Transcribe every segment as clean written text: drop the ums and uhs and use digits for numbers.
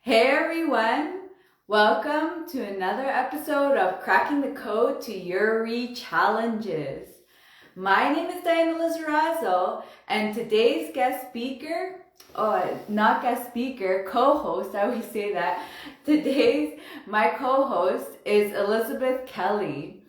Hey everyone, welcome to another episode of Cracking the Code to your REI Challenges. My name is Diana Lizarazo, and today's not guest speaker, co-host, I always say that. My co-host is Elizabeth Kelly.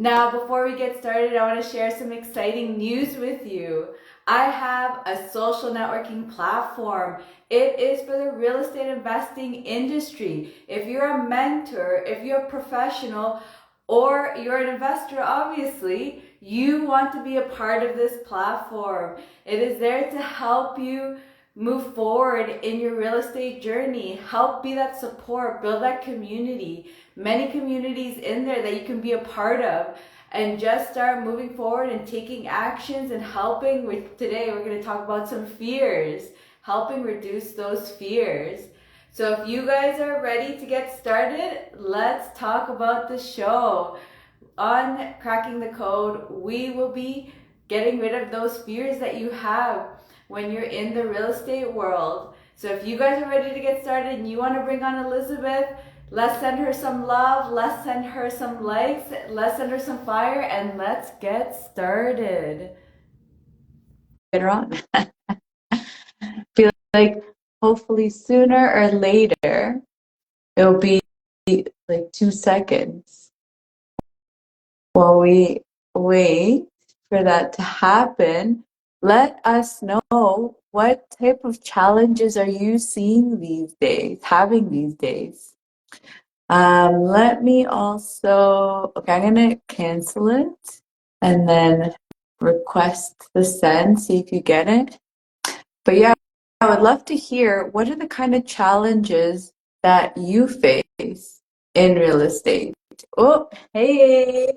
Now, before we get started, I want to share some exciting news with you. I have a social networking platform. It is for the real estate investing industry. If you're a mentor, if you're a professional, or you're an investor, obviously, you want to be a part of this platform. It is there to help you move forward in your real estate journey, help be that support, build that community. Many communities in there that you can be a part of and just start moving forward and taking actions and helping with. Today we're going to talk about some fears, helping reduce those fears. So if you guys are ready to get started, let's talk about the show. On Cracking the Code, we will be getting rid of those fears that you have when you're in the real estate world. So if you guys are ready to get started and you want to bring on Elizabeth, let's send her some love, let's send her some likes, let's send her some fire, and let's get started. Later on. Feel like hopefully sooner or later it'll be like 2 seconds while we wait for that to happen. Let us know, what type of challenges are you seeing these days, having these days? Let me also, okay, I'm gonna cancel it and then request the send, see if you get it. But yeah, I would love to hear, what are the kind of challenges that you face in real estate? Oh, hey,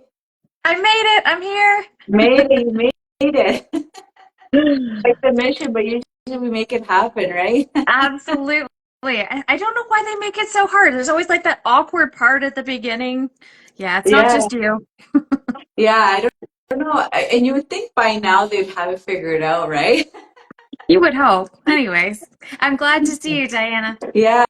I made it. I'm here. you made it. Like the mission, but usually we make it happen, right? Absolutely. I don't know why they make it so hard. There's always like that awkward part at the beginning. Yeah, it's not Yeah, just you. yeah, I don't know. And you would think by now they'd have it figured out, right? You would hope. Anyways, I'm glad to see you, Diana. Yeah,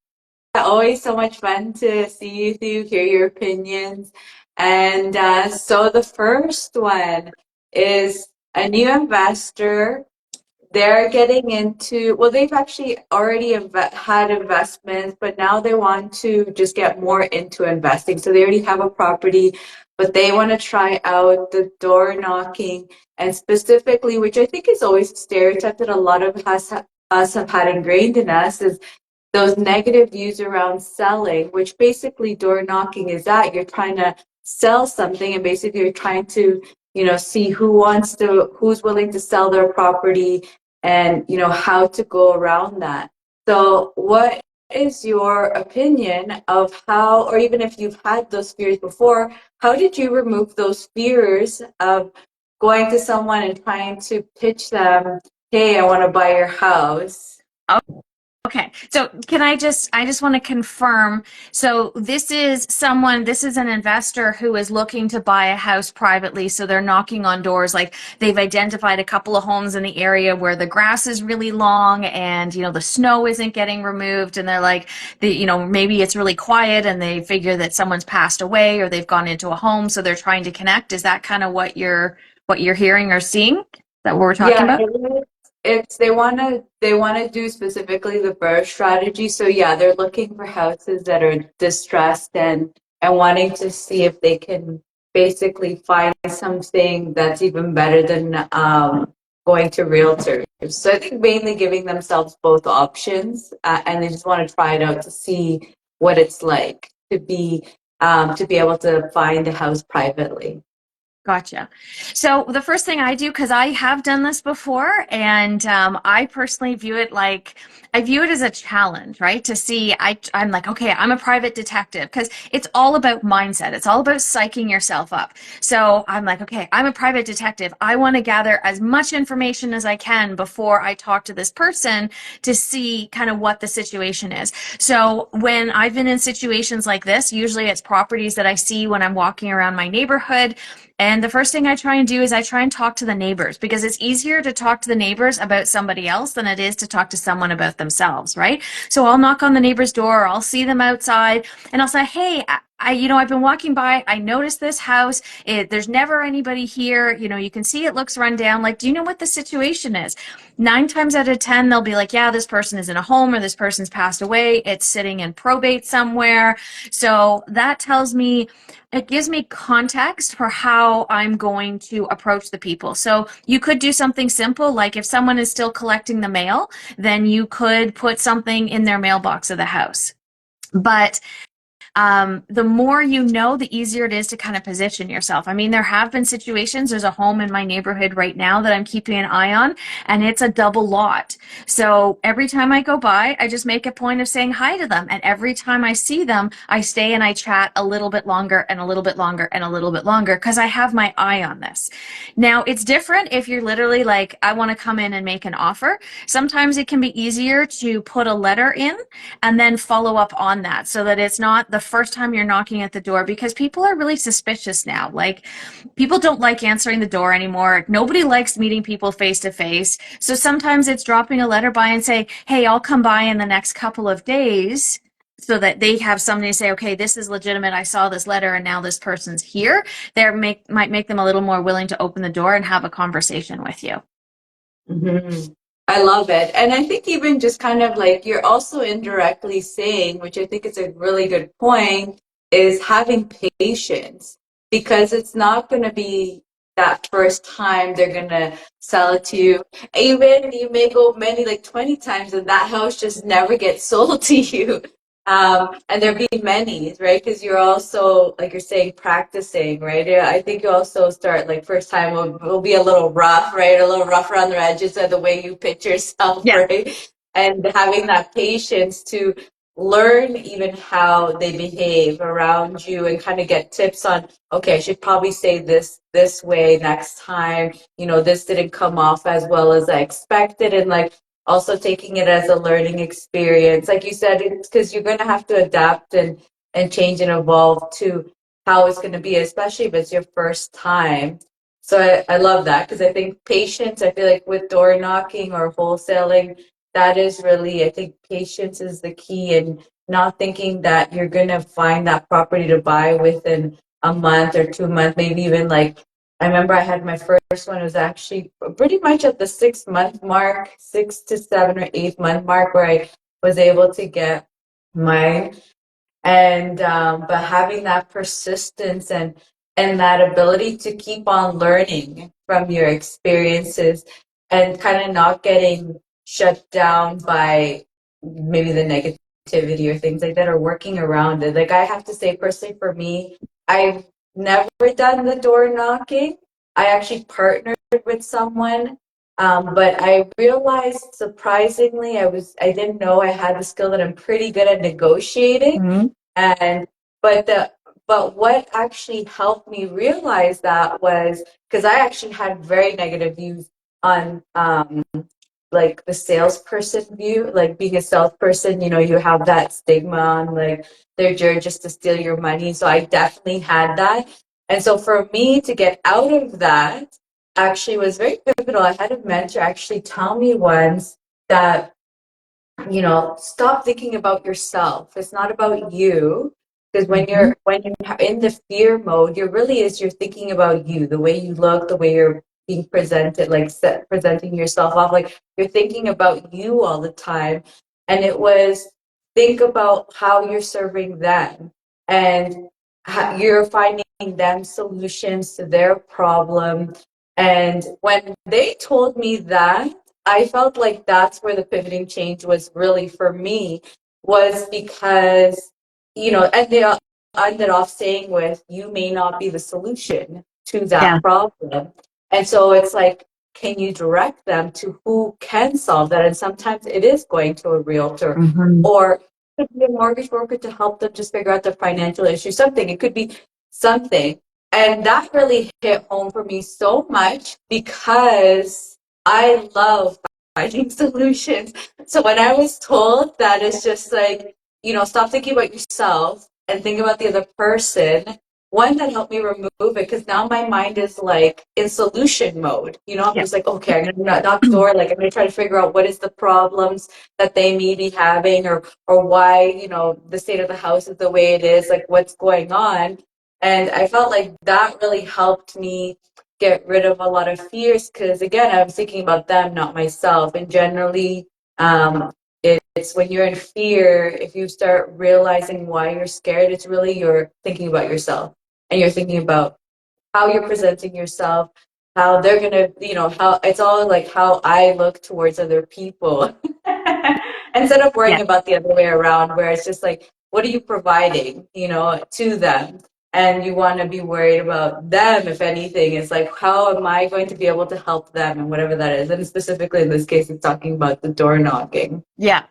always so much fun to see you, hear your opinions. And so the first one is a new investor. They're getting into, well, they've actually already had investments, but now they want to just get more into investing. So they already have a property, but they want to try out the door knocking, and specifically, which I think is always a stereotype that a lot of us have had ingrained in us, is those negative views around selling, which basically door knocking is that you're trying to sell something, and basically you're trying to, see who's willing to sell their property, and how to go around that. So what is your opinion of how, or even if you've had those fears before, how did you remove those fears of going to someone and trying to pitch them, hey, I want to buy your house? Okay, so I just want to confirm. So this is an investor who is looking to buy a house privately. So they're knocking on doors. Like, they've identified a couple of homes in the area where the grass is really long and, the snow isn't getting removed. And they're like, maybe it's really quiet and they figure that someone's passed away or they've gone into a home. So they're trying to connect. Is that kind of what you're hearing or seeing? Is that what we're talking Yeah, about? it's they wanna do specifically the BRRRR strategy. So yeah, they're looking for houses that are distressed, and wanting to see if they can basically find something that's even better than going to realtors. So I think mainly giving themselves both options, and they just want to try it out to see what it's like to be able to find a house privately. Gotcha. So the first thing I do, because I have done this before, and I personally I view it as a challenge, right? To see, I'm like, okay, I'm a private detective, because it's all about mindset. It's all about psyching yourself up. So I'm like, okay, I'm a private detective. I want to gather as much information as I can before I talk to this person to see kind of what the situation is. So when I've been in situations like this, usually it's properties that I see when I'm walking around my neighborhood, And the first thing I try and do is I try and talk to the neighbors, because it's easier to talk to the neighbors about somebody else than it is to talk to someone about themselves, right? So I'll knock on the neighbor's door, I'll see them outside, and I'll say, hey, I've been walking by. I noticed this house. There's never anybody here. You can see it looks run down. Like, do you know what the situation is? 9 times out of 10, they'll be like, yeah, this person is in a home, or this person's passed away. It's sitting in probate somewhere. So that tells me, it gives me context for how I'm going to approach the people. So you could do something simple, like if someone is still collecting the mail, then you could put something in their mailbox of the house. But the more you know, the easier it is to kind of position yourself. I mean, there have been situations. There's a home in my neighborhood right now that I'm keeping an eye on, and it's a double lot. So every time I go by, I just make a point of saying hi to them. And every time I see them, I stay and I chat a little bit longer and a little bit longer and a little bit longer, because I have my eye on this. Now, it's different if you're literally like, I want to come in and make an offer. Sometimes it can be easier to put a letter in and then follow up on that, so that it's not the first time you're knocking at the door, because people are really suspicious now. Like, people don't like answering the door anymore. Nobody likes meeting people face to face. So sometimes it's dropping a letter by and say, hey, I'll come by in the next couple of days, so that they have something to say, okay, this is legitimate. I saw this letter and now this person's here. Might make them a little more willing to open the door and have a conversation with you. Mm-hmm. I love it. And I think even just kind of like you're also indirectly saying, which I think is a really good point, is having patience, because it's not going to be that first time they're going to sell it to you. Even you may go many, like 20 times, and that house just never gets sold to you. And there be many, right? Because you're also, like you're saying, practicing, right? Yeah, I think you also start like first time will be a little rough, right? A little rough around the edges of the way you pitch yourself, Yeah. right? And having that patience to learn even how they behave around you and kind of get tips on, okay, I should probably say this way next time. This didn't come off as well as I expected. And like, also taking it as a learning experience. Like you said, it's because you're going to have to adapt and change and evolve to how it's going to be, especially if it's your first time. So I love that, because I think patience, I feel like with door knocking or wholesaling, that is really, I think patience is the key, and not thinking that you're going to find that property to buy within a month or 2 months, maybe even like I remember I had my first one. It was actually pretty much at the 6 month mark, 6 to 7 or 8 month mark, where I was able to get mine. And but having that persistence and that ability to keep on learning from your experiences, and kind of not getting shut down by maybe the negativity or things like that, or working around it. Like, I have to say personally, for me, I've never done the door knocking. I actually partnered with someone, but I realized, surprisingly, I didn't know I had the skill that I'm pretty good at negotiating. Mm-hmm. And but what actually helped me realize that was because I actually had very negative views on like the salesperson view, like being a salesperson, you have that stigma on like they're there just to steal your money. So I definitely had that. And so for me to get out of that actually was very pivotal. I had a mentor actually tell me once that, stop thinking about yourself. It's not about you. Because when you're in the fear mode, you're thinking about you, the way you look, the way you're being presented, like presenting yourself off, like you're thinking about you all the time. And it was, think about how you're serving them, and how you're finding them solutions to their problem. And when they told me that, I felt like that's where the pivoting change was really for me, was because, and they ended off saying with, you may not be the solution to Yeah. that problem. And so it's like, can you direct them to who can solve that? And sometimes it is going to a realtor, Mm-hmm. or it could be a mortgage broker to help them just figure out the financial issue, something. It could be something. And that really hit home for me so much, because I love finding solutions. So when I was told that, it's just like, stop thinking about yourself and think about the other person, one that helped me remove it, because now my mind is like in solution mode. I'm Yeah. just like, okay, I'm gonna knock the door, like I'm gonna try to figure out what is the problems that they may be having, or why, the state of the house is the way it is, like what's going on. And I felt like that really helped me get rid of a lot of fears, because again, I was thinking about them, not myself. And generally, it's when you're in fear, if you start realizing why you're scared, it's really you're thinking about yourself, and you're thinking about how you're presenting yourself, how they're gonna, how it's all like how I look towards other people, instead of Yeah. worrying about the other way around, where it's just like, what are you providing, to them? And you want to be worried about them, if anything. It's like, how am I going to be able to help them, and whatever that is. And specifically in this case, it's talking about the door knocking. Yeah.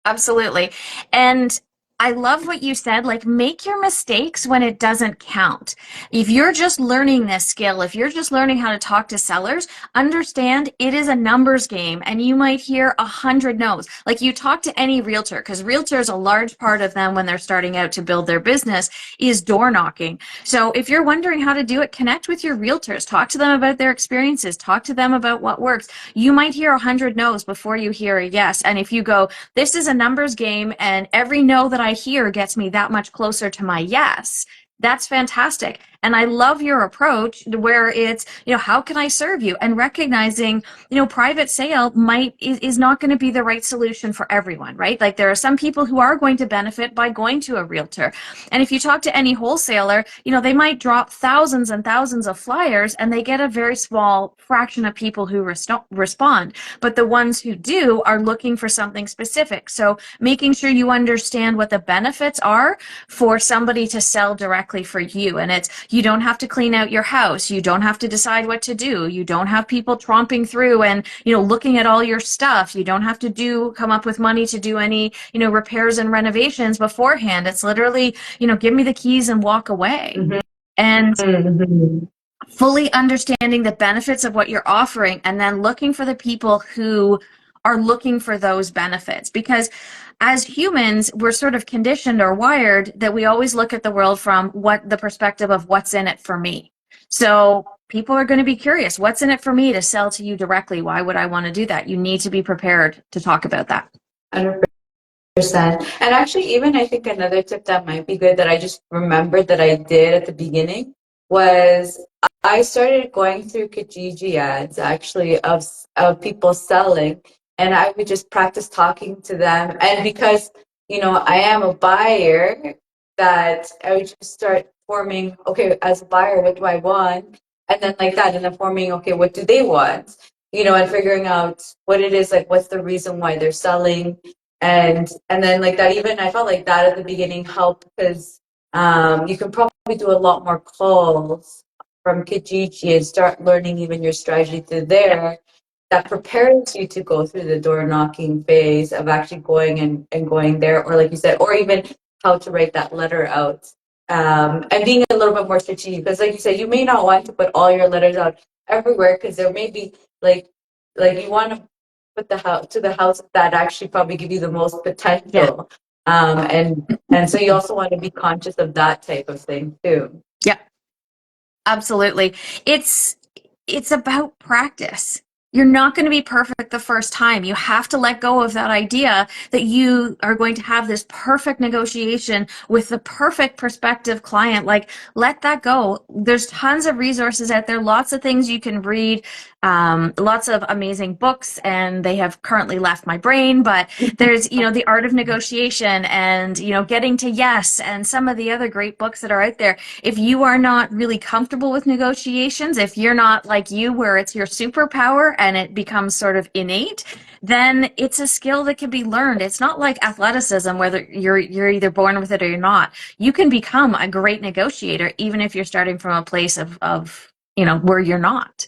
Absolutely. And I love what you said, like make your mistakes when it doesn't count. If you're just learning this skill, if you're just learning how to talk to sellers, understand it is a numbers game and you might hear 100 no's. Like you talk to any realtor, because realtors, a large part of them when they're starting out to build their business is door knocking. So if you're wondering how to do it, connect with your realtors, talk to them about their experiences, talk to them about what works. You might hear 100 no's before you hear a yes. And if you go, this is a numbers game and every no that I hear gets me that much closer to my yes, that's fantastic. And I love your approach where it's, how can I serve you? And recognizing, private sale is not going to be the right solution for everyone, right? Like there are some people who are going to benefit by going to a realtor. And if you talk to any wholesaler, they might drop thousands and thousands of flyers and they get a very small fraction of people who respond. But the ones who do are looking for something specific. So making sure you understand what the benefits are for somebody to sell directly for you. And you don't have to clean out your house. You don't have to decide what to do. You don't have people tromping through and, looking at all your stuff. You don't have to come up with money to do any, repairs and renovations beforehand. It's literally, give me the keys and walk away. Mm-hmm. And Mm-hmm. fully understanding the benefits of what you're offering and then looking for the people who are looking for those benefits. Because as humans, we're sort of conditioned or wired that we always look at the world from the perspective of what's in it for me. So people are going to be curious, what's in it for me to sell to you directly? Why would I want to do that? You need to be prepared to talk about that. 100%. And actually, even I think another tip that might be good that I just remembered that I did at the beginning was I started going through Kijiji ads actually of people selling, and I would just practice talking to them. And because, I am a buyer, that I would just start forming, okay, as a buyer, what do I want? And then like that, and then forming, okay, what do they want? And figuring out what it is, like what's the reason why they're selling. And then like that, even I felt like that at the beginning helped, because you can probably do a lot more calls from Kijiji and start learning even your strategy through there, that prepares you to go through the door knocking phase of actually going and going there, or like you said, or even how to write that letter out, and being a little bit more strategic, because like you said, you may not want to put all your letters out everywhere, because there may be like you want to put the house that actually probably give you the most potential. And so you also want to be conscious of that type of thing too. Yeah, absolutely. It's about practice. You're not going to be perfect the first time. You have to let go of that idea that you are going to have this perfect negotiation with the perfect prospective client. Like, let that go. There's tons of resources out there, lots of things you can read, lots of amazing books, and they have currently left my brain, but there's, The Art of Negotiation and, Getting to Yes, and some of the other great books that are out there. If you are not really comfortable with negotiations, if you're not like you, where it's your superpower and it becomes sort of innate, then it's a skill that can be learned. It's not like athleticism, whether you're either born with it or you're not. You can become a great negotiator, even if you're starting from a place of where you're not.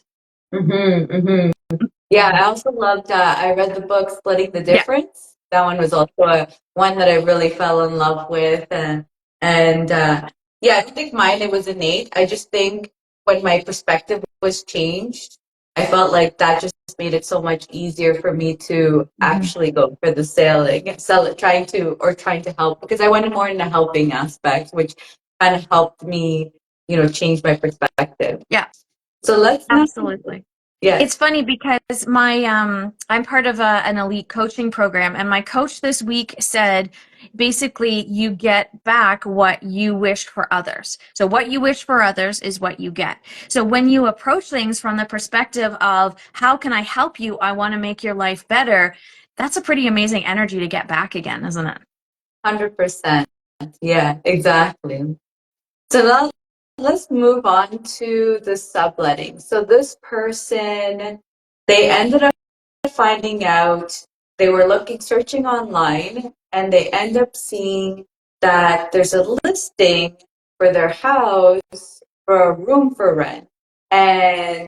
Mm-hmm, mm-hmm. Yeah, I also loved, I read the book Splitting the Yeah. Difference. That one was also one that I really fell in love with. And yeah, I don't think mine, it was innate. I just think when my perspective was changed, I felt like that just made it so much easier for me to actually go for the sell it, trying to help, because I went more in the helping aspect, which kind of helped me, change my perspective. Yeah, So let's absolutely. Yes. It's funny because I'm part of an elite coaching program, and my coach this week said basically you get back what you wish for others. So what you wish for others is what you get. So when you approach things from the perspective of how can I help you? I want to make your life better. That's a pretty amazing energy to get back again, isn't it? 100%. Yeah, exactly. So now let's move on to the subletting. So this person, they ended up finding out, they were searching online, and they end up seeing that there's a listing for their house for a room for rent. And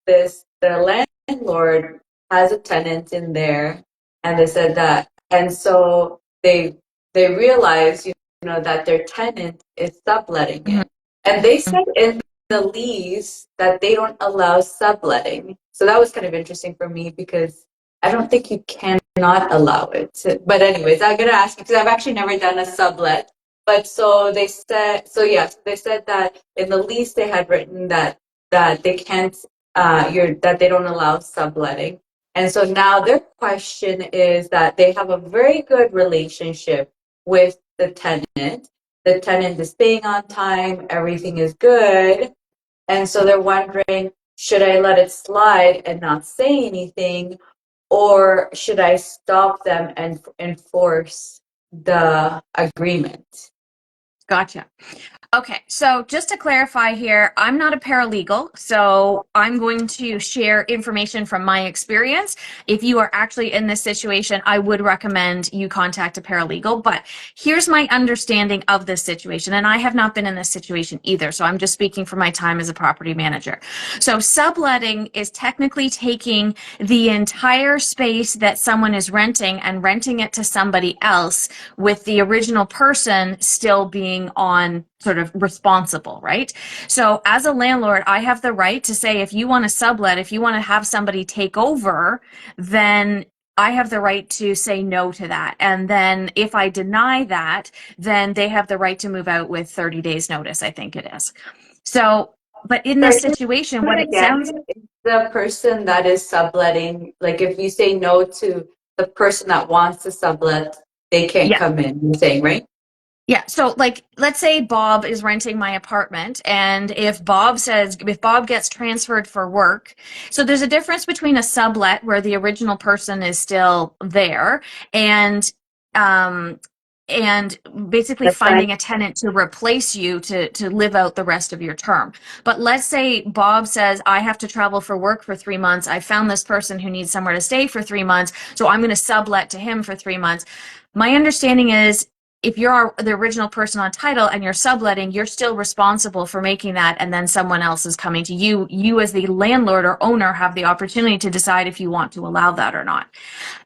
the landlord has a tenant in there, and they said that, and so they realized, that their tenant is subletting it. And they said in the lease that they don't allow subletting. So that was kind of interesting for me because I don't think you cannot allow it. But anyways, I'm gonna ask you because I've actually never done a sublet. But so they said, yes, they said that in the lease they had written that they can't, that they don't allow subletting. And so now their question is that they have a very good relationship with the tenant. The tenant is paying on time, everything is good. And so they're wondering, should I let it slide and not say anything? Or should I stop them and enforce the agreement? Gotcha. Okay, so just to clarify here, I'm not a paralegal, so I'm going to share information from my experience. If you are actually in this situation, I would recommend you contact a paralegal. But here's my understanding of this situation, and I have not been in this situation either, so I'm just speaking from my time as a property manager. So subletting is technically taking the entire space that someone is renting and renting it to somebody else, with the original person still being on sort of responsible, right? So as a landlord, I have the right to say, if you want to sublet, if you want to have somebody take over, then I have the right to say no to that. And then if I deny that, then they have the right to move out with 30 days notice, I think it is. So, but in this situation, what it sounds, the person that is subletting, like if you say no to the person that wants to sublet, they can't yeah. come in, you're saying, right? Yeah. So like, let's say Bob is renting my apartment, and if Bob gets transferred for work, so there's a difference between a sublet where the original person is still there and, um, and basically That's fine. finding a tenant to replace you to live out the rest of your term. But let's say Bob says, I have to travel for work for 3 months. I found this person who needs somewhere to stay for 3 months. So I'm going to sublet to him for 3 months. My understanding is, if you're the original person on title and you're subletting, you're still responsible for making that, and then someone else is coming to you. You as the landlord or owner have the opportunity to decide if you want to allow that or not.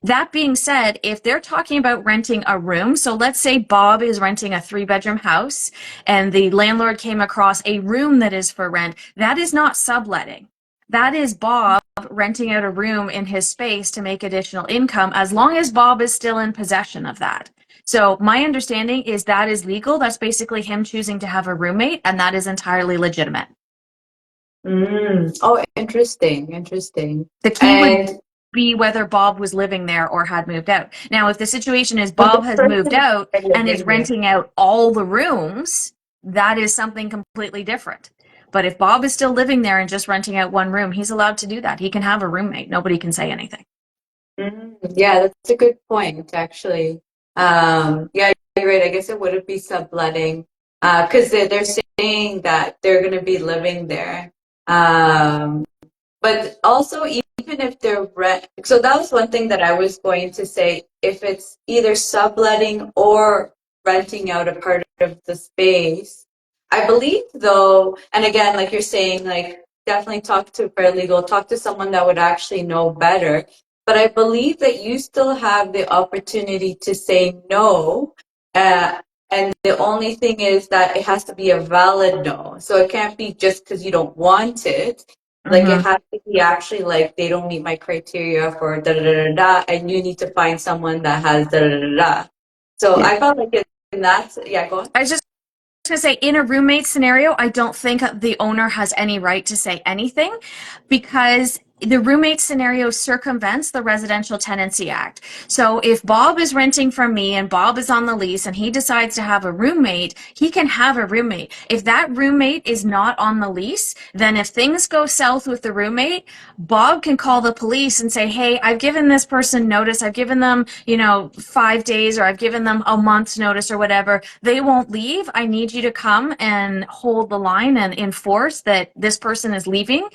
That being said, if they're talking about renting a room, so let's say Bob is renting a 3-bedroom house and the landlord came across a room that is for rent, that is not subletting. That is Bob renting out a room in his space to make additional income, as long as Bob is still in possession of that. So my understanding is that is legal. That's basically him choosing to have a roommate, and that is entirely legitimate. Oh, interesting, interesting. The key would And be whether Bob was living there or had moved out. Now, if the situation is but the Bob has moved person out is and is living there. renting out all the rooms, that is something completely different. But if Bob is still living there and just renting out one room, he's allowed to do that. He can have a roommate. Nobody can say anything. Yeah, that's a good point, actually. Yeah, you're right. I guess it wouldn't be subletting because they're saying that they're going to be living there. But also, even if they're rent, so that was one thing that I was going to say. If it's either subletting or renting out a part of the space, I believe though, and again, like you're saying, like definitely talk to a paralegal, talk to someone that would actually know better. But I believe that you still have the opportunity to say no. And the only thing is that it has to be a valid no. So it can't be just because you don't want it. Like it Mm-hmm. has to be actually like they don't meet my criteria for da da da da da, and you need to find someone that has da da da da da. So Yeah. I felt like in that, yeah, go on. I was just going to say, in a roommate scenario, I don't think the owner has any right to say anything, because the roommate scenario circumvents the Residential Tenancy Act. So if Bob is renting from me and Bob is on the lease and he decides to have a roommate, he can have a roommate. If that roommate is not on the lease, then if things go south with the roommate, Bob can call the police and say, hey, I've given this person notice. I've given them, 5 days, or I've given them a month's notice or whatever. They won't leave. I need you to come and hold the line and enforce that this person is leaving.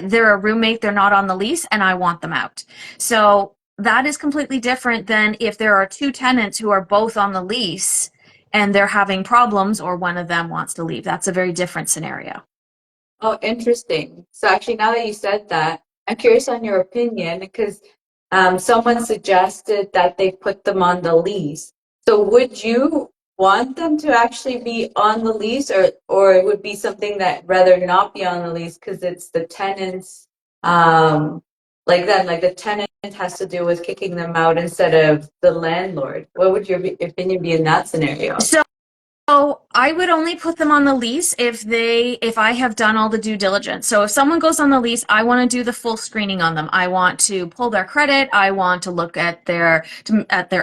They're a roommate. They're not on the lease, and I want them out. So that is completely different than if there are two tenants who are both on the lease and they're having problems, or one of them wants to leave. That's a very different scenario. Oh, interesting. So actually, now that you said that, I'm curious on your opinion, because someone suggested that they put them on the lease. So would you want them to actually be on the lease, or it would be something that rather not be on the lease because it's the tenants, like the tenant has to do with kicking them out instead of the landlord? What would your opinion be in that scenario? So I would only put them on the lease if I have done all the due diligence. So if someone goes on the lease, I want to do the full screening on them. I want to pull their credit. I want to look at their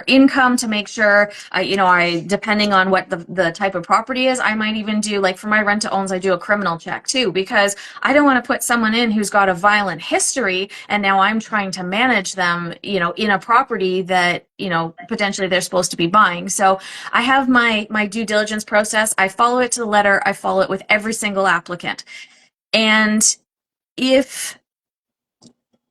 income to make sure, depending on what the type of property is, I might even do, like for my rent to owns, I do a criminal check too, because I don't want to put someone in who's got a violent history and now I'm trying to manage them, in a property that, potentially they're supposed to be buying. So I have my due diligence process. I follow it to the letter. I follow it with every single applicant. And if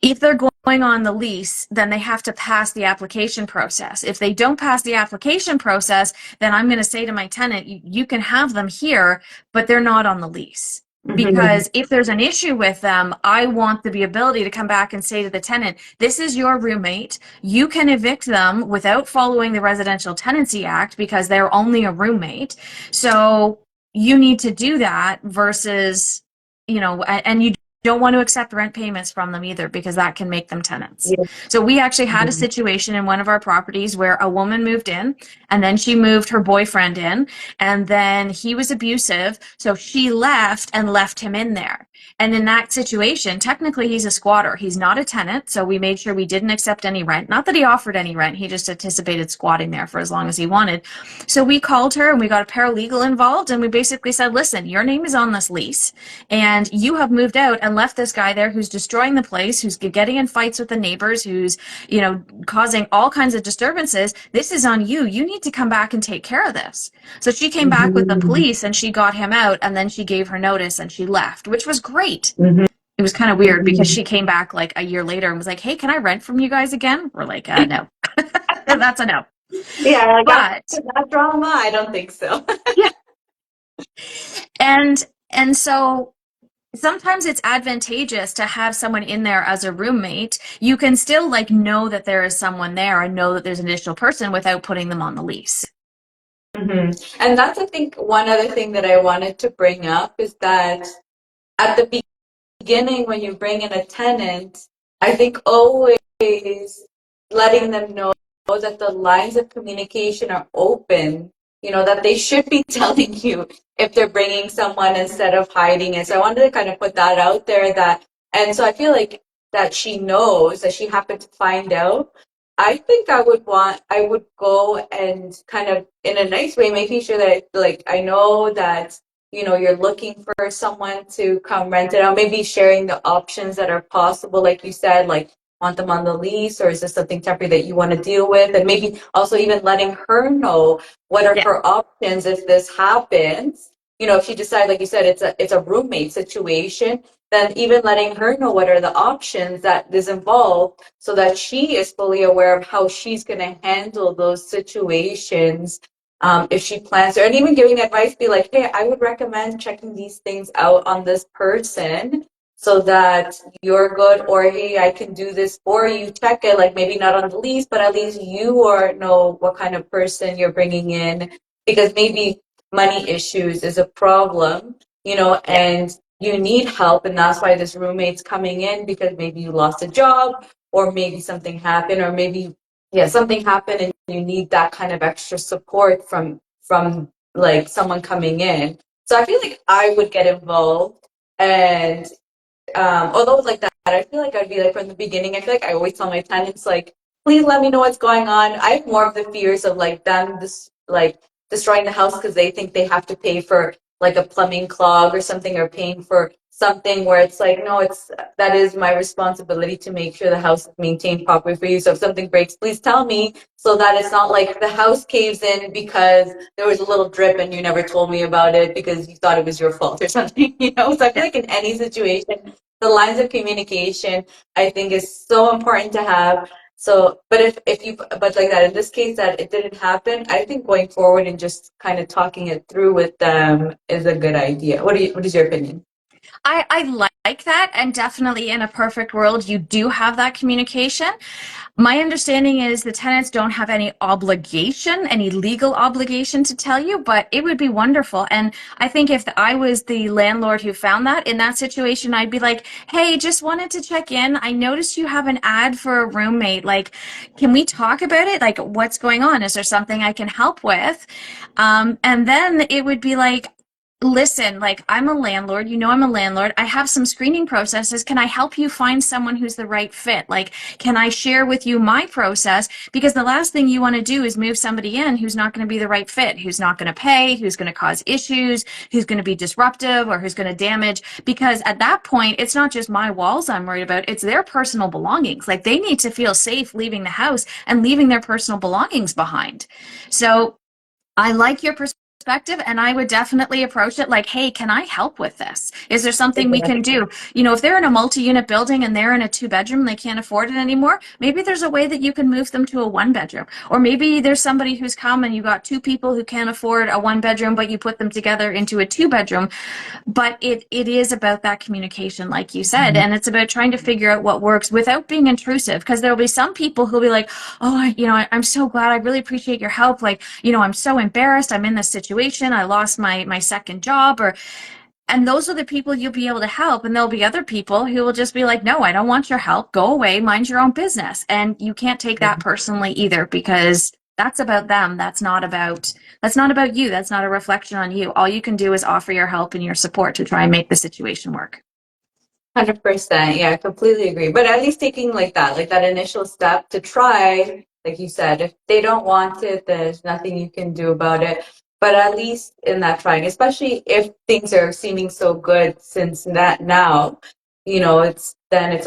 they're going on the lease, then they have to pass the application process. If they don't pass the application process, then I'm going to say to my tenant, you can have them here, but they're not on the lease. Because if there's an issue with them, I want the ability to come back and say to the tenant, this is your roommate. You can evict them without following the Residential Tenancy Act because they're only a roommate. So you need to do that versus, and you don't want to accept rent payments from them either, because that can make them tenants. Yeah. So we actually had a situation in one of our properties where a woman moved in, and then she moved her boyfriend in, and then he was abusive. So she left and left him in there. And in that situation, technically he's a squatter. He's not a tenant. So we made sure we didn't accept any rent. Not that he offered any rent. He just anticipated squatting there for as long as he wanted. So we called her and we got a paralegal involved, and we basically said, listen, your name is on this lease and you have moved out and left this guy there who's destroying the place, who's getting in fights with the neighbors, who's, causing all kinds of disturbances. This is on you. You need to come back and take care of this. So she came back with the police and she got him out, and then she gave her notice and she left, which was great. It was kind of weird because she came back like a year later and was like, hey, can I rent from you guys again? We're like, no. That's a no. Yeah, but that drama, I don't think so. Yeah. And so sometimes it's advantageous to have someone in there as a roommate. You can still know that there is someone there and know that there's an additional person without putting them on the lease. Mm-hmm. And that's, I think, one other thing that I wanted to bring up is that at the beginning, when you bring in a tenant, I think always letting them know that the lines of communication are open, that they should be telling you if they're bringing someone instead of hiding it. So I wanted to kind of put that out there, and so I feel like that she knows, that she happened to find out. I think I would go and kind of in a nice way, making sure that I know that you're looking for someone to come rent it out, maybe sharing the options that are possible, like you said, want them on the lease, or is this something temporary that you want to deal with? And maybe also even letting her know what are her options if this happens. If she decides, like you said, it's a roommate situation, then even letting her know what are the options that is involved, so that she is fully aware of how she's going to handle those situations. If she plans to, and even giving advice, be like, hey, I would recommend checking these things out on this person so that you're good, or hey, I can do this for you. Check it, maybe not on the lease, but at least you know what kind of person you're bringing in, because maybe money issues is a problem, and you need help, and that's why this roommate's coming in, because maybe you lost a job, or maybe something happened, or maybe something happened and you need that kind of extra support from like someone coming in. So I feel like I would get involved, and although like that, I feel like I'd be like from the beginning. I feel like I always tell my tenants like, please let me know what's going on. I have more of the fears of like them like destroying the house because they think they have to pay for like a plumbing clog or something, or paying for something where it's like, no, it's that is my responsibility to make sure the house is maintained properly for you. So if something breaks, please tell me, so that it's not like the house caves in because there was a little drip and you never told me about it because you thought it was your fault or something, you know? So I feel like in any situation, the lines of communication I think is so important to have. So, but if you, but like that, in this case that it didn't happen, I think going forward and just kind of talking it through with them is a good idea. What is your opinion? I like that, and definitely in a perfect world, you do have that communication. My understanding is the tenants don't have any obligation, any legal obligation to tell you, but it would be wonderful. And I think if I was the landlord who found that in that situation, I'd be like, hey, just wanted to check in. I noticed you have an ad for a roommate. Like, can we talk about it? Like, what's going on? Is there something I can help with? And then it would be like, listen, like I'm a landlord, I'm a landlord. I have some screening processes. Can I help you find someone who's the right fit? Like, can I share with you my process? Because the last thing you want to do is move somebody in who's not going to be the right fit, who's not going to pay, who's going to cause issues, who's going to be disruptive, or who's going to damage. Because at that point, it's not just my walls I'm worried about, it's their personal belongings. Like they need to feel safe leaving the house and leaving their personal belongings behind. So I like your perspective, and I would definitely approach it like, hey, can I help with this? Is there something we can do? If they're in a multi-unit building and they're in a 2-bedroom and they can't afford it anymore, maybe there's a way that you can move them to a 1-bedroom. Or maybe there's somebody who's come and you got 2 people who can't afford a 1-bedroom, but you put them together into a 2-bedroom. But it is about that communication, like you said, and it's about trying to figure out what works without being intrusive, because there'll be some people who'll be like, oh, I'm so glad, I really appreciate your help, like, I'm so embarrassed, I'm in this situation, I lost my second job, and those are the people you'll be able to help. And there'll be other people who will just be like, no, I don't want your help, go away, mind your own business. And you can't take that personally either, because that's about them. That's not about you. That's not a reflection on you. All you can do is offer your help and your support to try and make the situation work. 100%. Yeah, I completely agree. But at least taking like that initial step to try, like you said, if they don't want it, there's nothing you can do about it. But at least in that trying, especially if things are seeming so good since that now, it's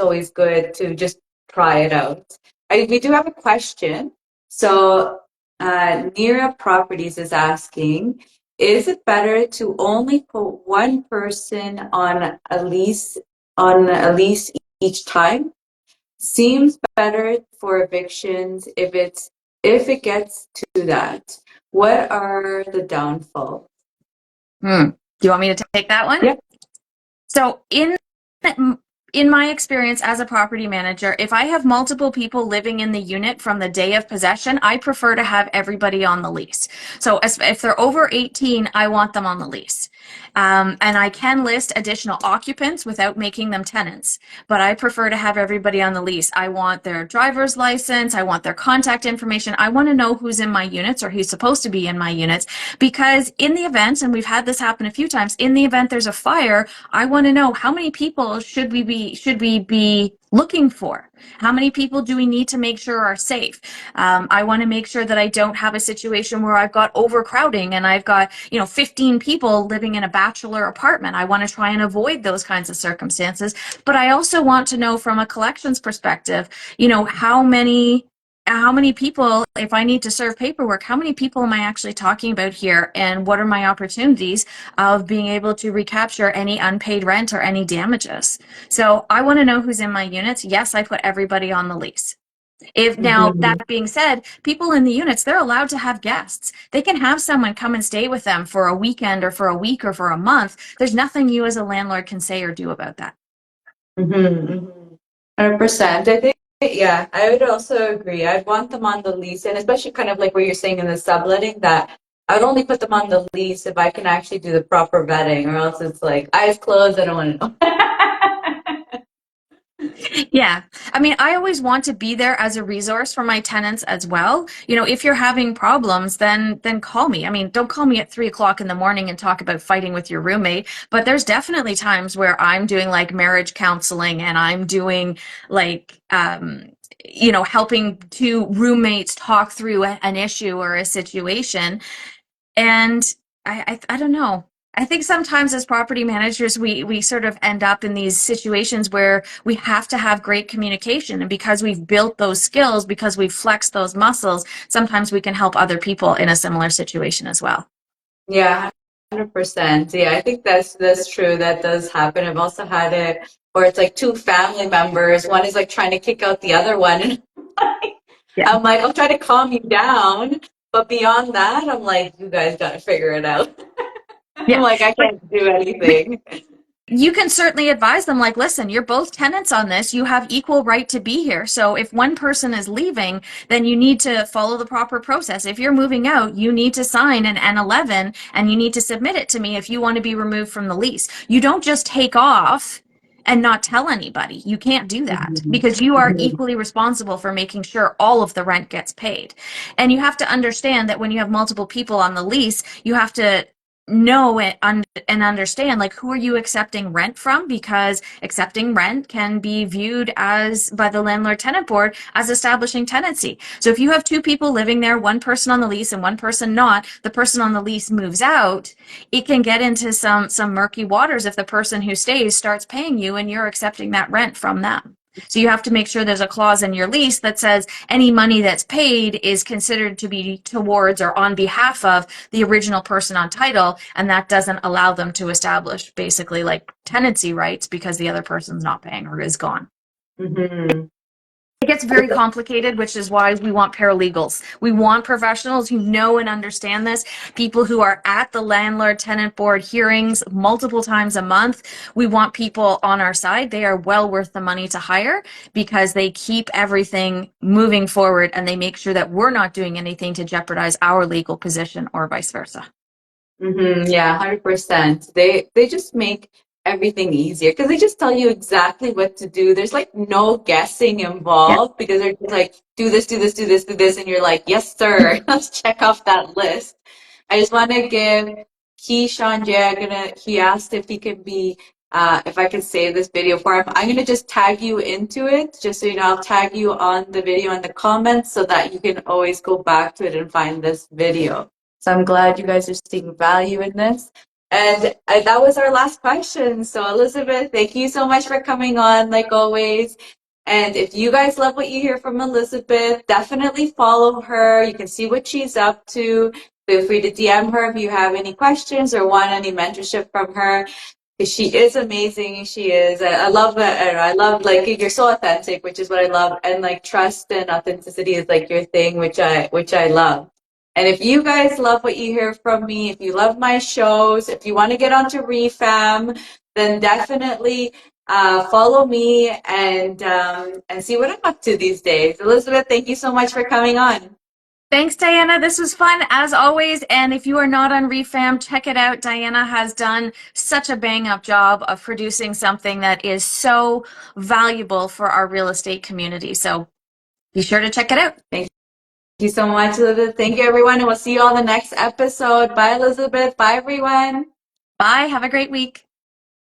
always good to just try it out. We do have a question. So, Nira Properties is asking, is it better to only put one person on a lease each time? Seems better for evictions if it gets to that. What are the downfalls? Do you want me to take that one? Yeah. So in my experience as a property manager, if I have multiple people living in the unit from the day of possession, I prefer to have everybody on the lease. So if they're over 18, I want them on the lease. And I can list additional occupants without making them tenants, but I prefer to have everybody on the lease. I want their driver's license. I want their contact information. I want to know who's in my units or who's supposed to be in my units, because in the event, and we've had this happen a few times, in the event there's a fire, I want to know how many people should we be looking for? How many people do we need to make sure are safe? I want to make sure that I don't have a situation where I've got overcrowding and I've got 15 people living in a bachelor apartment. I want to try and avoid those kinds of circumstances. But I also want to know from a collections perspective, how many people, if I need to serve paperwork, how many people am I actually talking about here? And what are my opportunities of being able to recapture any unpaid rent or any damages? So I want to know who's in my units. Yes, I put everybody on the lease. Now, that being said, people in the units, they're allowed to have guests. They can have someone come and stay with them for a weekend or for a week or for a month. There's nothing you as a landlord can say or do about that. 100%. I think, yeah, I would also agree. I'd want them on the lease, and especially kind of like what you're saying in the subletting, that I would only put them on the lease if I can actually do the proper vetting, or else it's like eyes closed, I don't want to know. Yeah. I mean, I always want to be there as a resource for my tenants as well. You know, if you're having problems, then call me. I mean, don't call me at 3 o'clock in the morning and talk about fighting with your roommate. But there's definitely times where I'm doing like marriage counseling and I'm doing like you know, helping two roommates talk through an issue or a situation. And I don't know. I think sometimes as property managers, we sort of end up in these situations where we have to have great communication. And because we've built those skills, because we've flexed those muscles, sometimes we can help other people in a similar situation as well. Yeah, 100%. Yeah, I think that's true. That does happen. I've also had it where it's like two family members. One is like trying to kick out the other one, and Yeah. I'm like, I'll try to calm you down, but beyond that, I'm like, you guys got to figure it out. I'm Yeah. like, I But can't do anything. you can certainly advise them like, listen, you're both tenants on this. You have equal right to be here. So if one person is leaving, then you need to follow the proper process. If you're moving out, you need to sign an N11 and you need to submit it to me if you want to be removed from the lease. You don't just take off and not tell anybody. You can't do that Mhm. because you are Mhm. equally responsible for making sure all of the rent gets paid. And you have to understand that when you have multiple people on the lease, you have to know it and understand like who are you accepting rent from, because accepting rent can be viewed as by the landlord tenant board as establishing tenancy. So if you have two people living there, one person on the lease and one person not, the person on the lease moves out, it can get into some murky waters if the person who stays starts paying you and you're accepting that rent from them. So you have to make sure there's a clause in your lease that says any money that's paid is considered to be towards or on behalf of the original person on title, and that doesn't allow them to establish basically like tenancy rights because the other person's not paying or is gone. Mhm. It gets very complicated, which is why we want paralegals. We want professionals who know and understand this, people who are at the landlord tenant board hearings multiple times a month. We want people on our side. They are well worth the money to hire because they keep everything moving forward and they make sure that we're not doing anything to jeopardize our legal position or vice versa. Yeah, 100%. They just make everything easier because they just tell you exactly what to do. There's like no guessing Yeah. involved because they're just like, do this, do this, do this, do this, and you're like, yes, sir. Let's check off that list. I just want to give Keyshawn J. He asked if he could be, if I could save this video for him. I'm gonna just tag you into it, just so you know. I'll tag you on the video in the comments so that you can always go back to it and find this video. So I'm glad you guys are seeing value in this. And that was our last question. So Elizabeth, thank you so much for coming on, like always. And if you guys love what you hear from Elizabeth, definitely follow her. You can see what she's up to. Feel free to DM her if you have any questions or want any mentorship from her. She is amazing. She is. I love that. I love like you're so authentic, which is what I love. And like trust and authenticity is like your thing, which I love. And if you guys love what you hear from me, if you love my shows, if you want to get onto REFAM, then definitely follow me and see what I'm up to these days. Elizabeth, thank you so much for coming on. Thanks, Diana. This was fun as always. And if you are not on REFAM, check it out. Diana has done such a bang up job of producing something that is so valuable for our real estate community. So be sure to check it out. Thank you so much, Elizabeth. Thank you, everyone. And we'll see you on the next episode. Bye, Elizabeth. Bye, everyone. Bye. Have a great week.